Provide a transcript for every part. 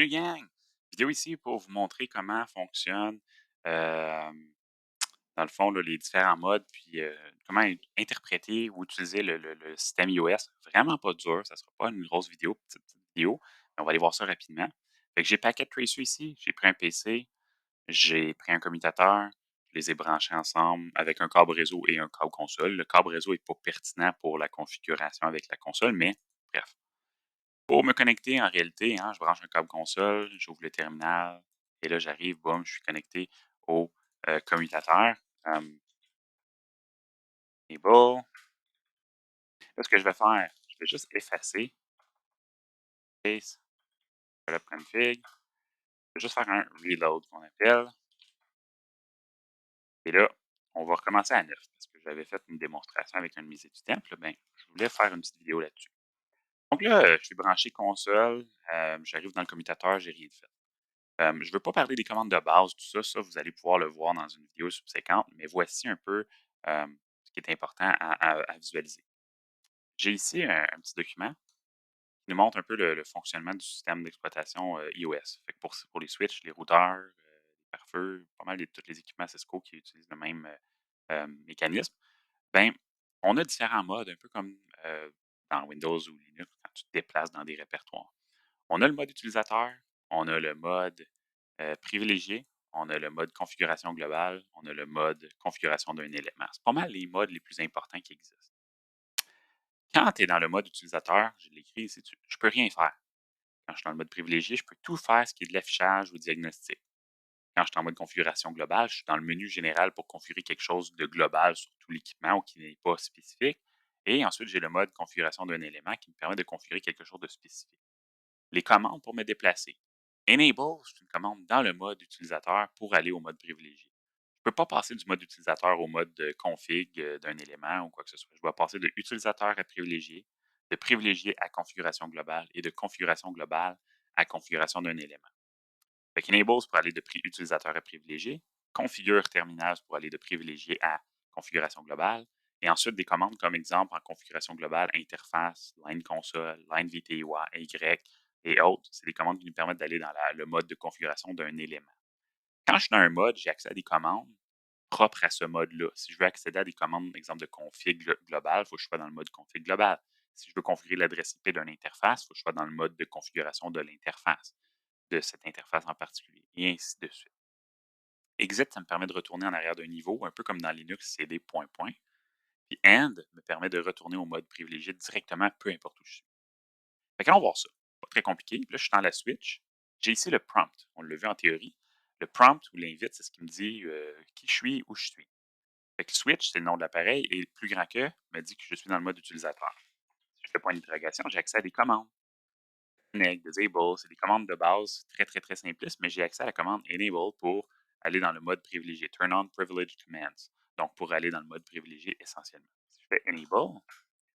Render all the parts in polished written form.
Salut gang! Vidéo ici pour vous montrer comment fonctionne, hem, dans le fond, là, les différents modes, puis comment interpréter ou utiliser le système iOS. Vraiment pas dur, ça sera pas une grosse vidéo, petite vidéo, mais on va aller voir ça rapidement. Fait que j'ai Packet Tracer ici, j'ai pris un PC, j'ai pris un commutateur, je les ai branchés ensemble avec un câble réseau et un câble console. Le câble réseau est pas pertinent pour la configuration avec la console, mais bref. Pour me connecter, en réalité, hein, je branche un câble console, j'ouvre le terminal et là, j'arrive, boum, je suis connecté au commutateur. Et bon, là, ce que je vais faire, je vais juste effacer Space, Setup Config. Je vais juste faire un reload qu'on appelle. Et là, on va recommencer à neuf parce que j'avais fait une démonstration avec un de mes étudiants. Puis là, ben, je voulais faire une petite vidéo là-dessus. Donc là, je suis branché console, j'arrive dans le commutateur, j'ai rien fait. Je ne veux pas parler des commandes de base, tout ça, ça, vous allez pouvoir le voir dans une vidéo subséquente, mais voici un peu ce qui est important à visualiser. J'ai ici un petit document qui nous montre un peu le fonctionnement du système d'exploitation iOS. Fait que pour les switches, les routeurs, les pare-feux, pas mal de tous les équipements Cisco qui utilisent le même mécanisme, ben, on a différents modes, un peu comme dans Windows ou Linux, quand tu te déplaces dans des répertoires. On a le mode utilisateur, on a le mode privilégié, on a le mode configuration globale, on a le mode configuration d'un élément. C'est pas mal les modes les plus importants qui existent. Quand tu es dans le mode utilisateur, je l'écris ici, je peux rien faire. Quand je suis dans le mode privilégié, je peux tout faire ce qui est de l'affichage ou diagnostic. Quand je suis en mode configuration globale, je suis dans le menu général pour configurer quelque chose de global sur tout l'équipement ou qui n'est pas spécifique. Et ensuite, j'ai le mode configuration d'un élément qui me permet de configurer quelque chose de spécifique. Les commandes pour me déplacer. Enable, c'est une commande dans le mode utilisateur pour aller au mode privilégié. Je ne peux pas passer du mode utilisateur au mode de config d'un élément ou quoi que ce soit. Je dois passer de utilisateur à privilégié, de privilégié à configuration globale et de configuration globale à configuration d'un élément. Fait qu'enable, c'est pour aller de utilisateur à privilégié. Configure terminal, c'est pour aller de privilégié à configuration globale. Et ensuite, des commandes comme exemple en configuration globale, interface, line console, line VTY, Y et autres. C'est des commandes qui nous permettent d'aller dans le mode de configuration d'un élément. Quand je suis dans un mode, j'ai accès à des commandes propres à ce mode-là. Si je veux accéder à des commandes, exemple de config global, il faut que je sois dans le mode config global. Si je veux configurer l'adresse IP d'une interface, il faut que je sois dans le mode de configuration de l'interface, de cette interface en particulier, et ainsi de suite. Exit, ça me permet de retourner en arrière d'un niveau, un peu comme dans Linux, CD point point. Puis end me permet de retourner au mode privilégié directement, peu importe où je suis. Fait qu'allons voir ça. Pas très compliqué. Puis là, je suis dans la switch. J'ai ici le prompt. On l'a vu en théorie. Le prompt ou l'invite, c'est ce qui me dit qui je suis, où je suis. Fait que switch, c'est le nom de l'appareil et plus grand que me dit que je suis dans le mode utilisateur. Si je fais point d'interrogation, j'ai accès à des commandes. Connect, disable, c'est des commandes de base très, très, très simplistes, mais j'ai accès à la commande enable pour aller dans le mode privilégié. Turn on privileged commands. Donc, pour aller dans le mode privilégié essentiellement. Si je fais enable,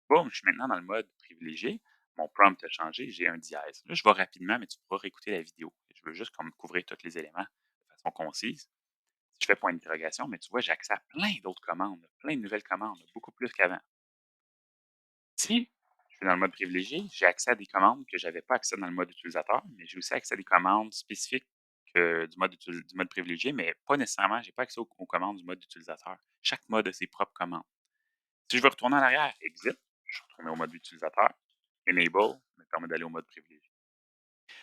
boum, je suis maintenant dans le mode privilégié. Mon prompt a changé, j'ai un dièse. Là, je vais rapidement, mais tu pourras réécouter la vidéo. Je veux juste comme couvrir tous les éléments de façon concise. Si je fais point d'interrogation, mais tu vois, j'ai accès à plein d'autres commandes, plein de nouvelles commandes, beaucoup plus qu'avant. Si je suis dans le mode privilégié, j'ai accès à des commandes que je n'avais pas accès dans le mode utilisateur, mais j'ai aussi accès à des commandes spécifiques du mode privilégié, mais pas nécessairement, je n'ai pas accès aux commandes du mode utilisateur. Chaque mode a ses propres commandes. Si je veux retourner en arrière, exit, je suis retourné au mode utilisateur. Enable me permet d'aller au mode privilégié.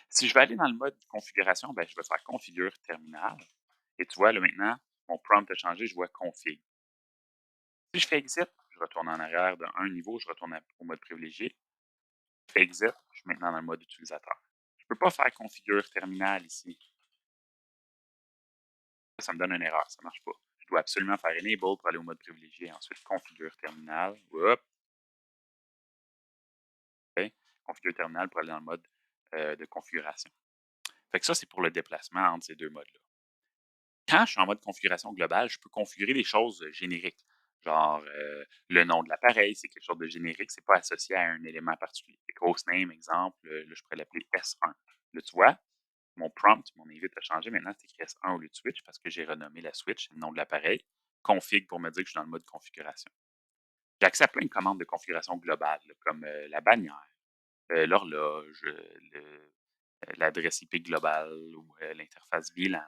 Si je veux aller dans le mode configuration, ben, je vais faire configure terminal. Et tu vois, là maintenant, mon prompt a changé, je vois config. Si je fais exit, je retourne en arrière d'un niveau, je retourne au mode privilégié. Je fais exit, je suis maintenant dans le mode utilisateur. Je ne peux pas faire configure terminal ici. Ça me donne une erreur, ça ne marche pas. Je dois absolument faire enable pour aller au mode privilégié. Ensuite, configure terminal. Hop, OK. Configure terminal pour aller dans le mode de configuration. Fait que ça, c'est pour le déplacement entre ces deux modes-là. Quand je suis en mode configuration globale, je peux configurer des choses génériques. Genre, le nom de l'appareil, c'est quelque chose de générique, c'est pas associé à un élément particulier. Fait que hostname, exemple, là, je pourrais l'appeler S1. Là, tu vois, mon prompt, mon invite a changé. Maintenant, c'est écrit S1 au lieu de switch parce que j'ai renommé la switch, c'est le nom de l'appareil. Config pour me dire que je suis dans le mode configuration. J'ai accès à plein de commandes de configuration globale, là, comme la bannière, l'horloge, l'adresse IP globale ou l'interface VLAN.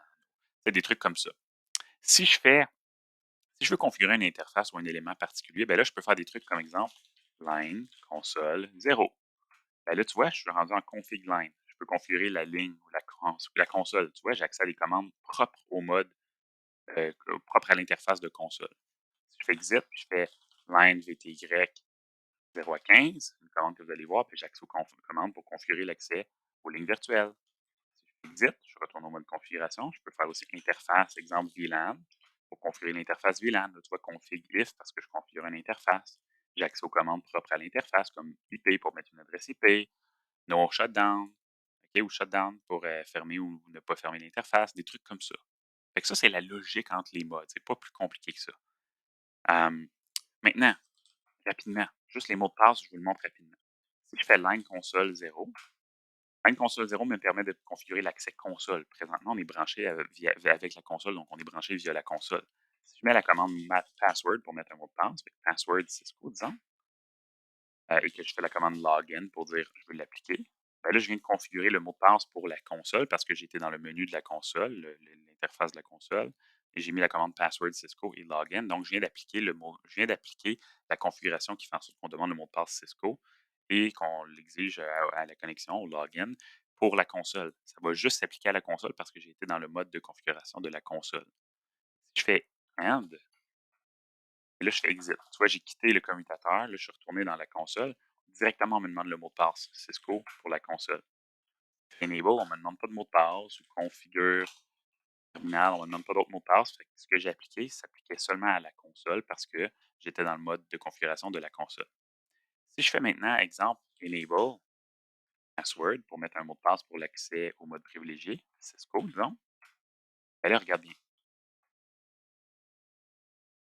C'est des trucs comme ça. Si je fais, si je veux configurer une interface ou un élément particulier, ben là, je peux faire des trucs comme exemple line, console, 0. Ben là, tu vois, je suis rendu en config line. Je peux configurer la ligne ou la console. Tu vois, j'ai accès à des commandes propres au mode, propres à l'interface de console. Si je fais exit, puis je fais line VTY 0 à 15, une commande que vous allez voir, puis j'ai accès aux commandes pour configurer l'accès aux lignes virtuelles. Si je fais exit, je retourne au mode configuration. Je peux faire aussi interface, exemple VLAN, pour configurer l'interface VLAN. Là, tu vois, config if parce que je configure une interface. J'ai accès aux commandes propres à l'interface, comme IP pour mettre une adresse IP, no shutdown, OK, ou shutdown pour fermer ou ne pas fermer l'interface, des trucs comme ça. Fait que ça, c'est la logique entre les modes. C'est pas plus compliqué que ça. Euh, Maintenant, rapidement, juste les mots de passe, je vous le montre rapidement. Si je fais line console 0, line console 0 me permet de configurer l'accès console. Présentement, on est branché avec la console, donc on est branché via la console. Si je mets la commande mat password pour mettre un mot de passe, password Cisco, disons, et que je fais la commande login pour dire je veux l'appliquer, ben là, je viens de configurer le mot de passe pour la console parce que j'étais dans le menu de la console, l'interface de la console, et j'ai mis la commande password Cisco et login. Donc, je viens d'appliquer la configuration qui fait en sorte qu'on demande le mot de passe Cisco et qu'on l'exige à la connexion, au login, pour la console. Ça va juste s'appliquer à la console parce que j'ai été dans le mode de configuration de la console. Si je fais end, et là, je fais exit. Tu vois, j'ai quitté le commutateur. Là, je suis retourné dans la console. Directement, on me demande le mot de passe Cisco pour la console. Enable, on ne me demande pas de mot de passe. Ou configure terminal, on ne me demande pas d'autres mots de passe. Fait que ce que j'ai appliqué, ça s'appliquait seulement à la console parce que j'étais dans le mode de configuration de la console. Si je fais maintenant, exemple, enable password pour mettre un mot de passe pour l'accès au mode privilégié, Cisco, disons, ben là, regarde bien.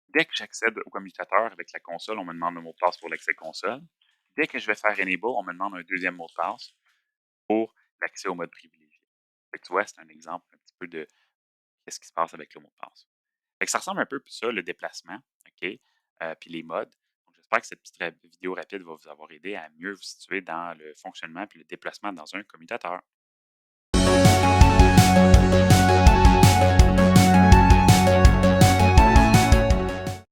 Dès que j'accède au commutateur avec la console, on me demande le mot de passe pour l'accès console. Dès que je vais faire Enable, on me demande un deuxième mot de passe pour l'accès au mode privilégié. Fait que tu vois, c'est un exemple un petit peu de qu'est-ce qui se passe avec le mot de passe. Fait que ça ressemble un peu à ça, le déplacement, OK? Puis les modes. Donc, j'espère que cette petite vidéo rapide va vous avoir aidé à mieux vous situer dans le fonctionnement et le déplacement dans un commutateur.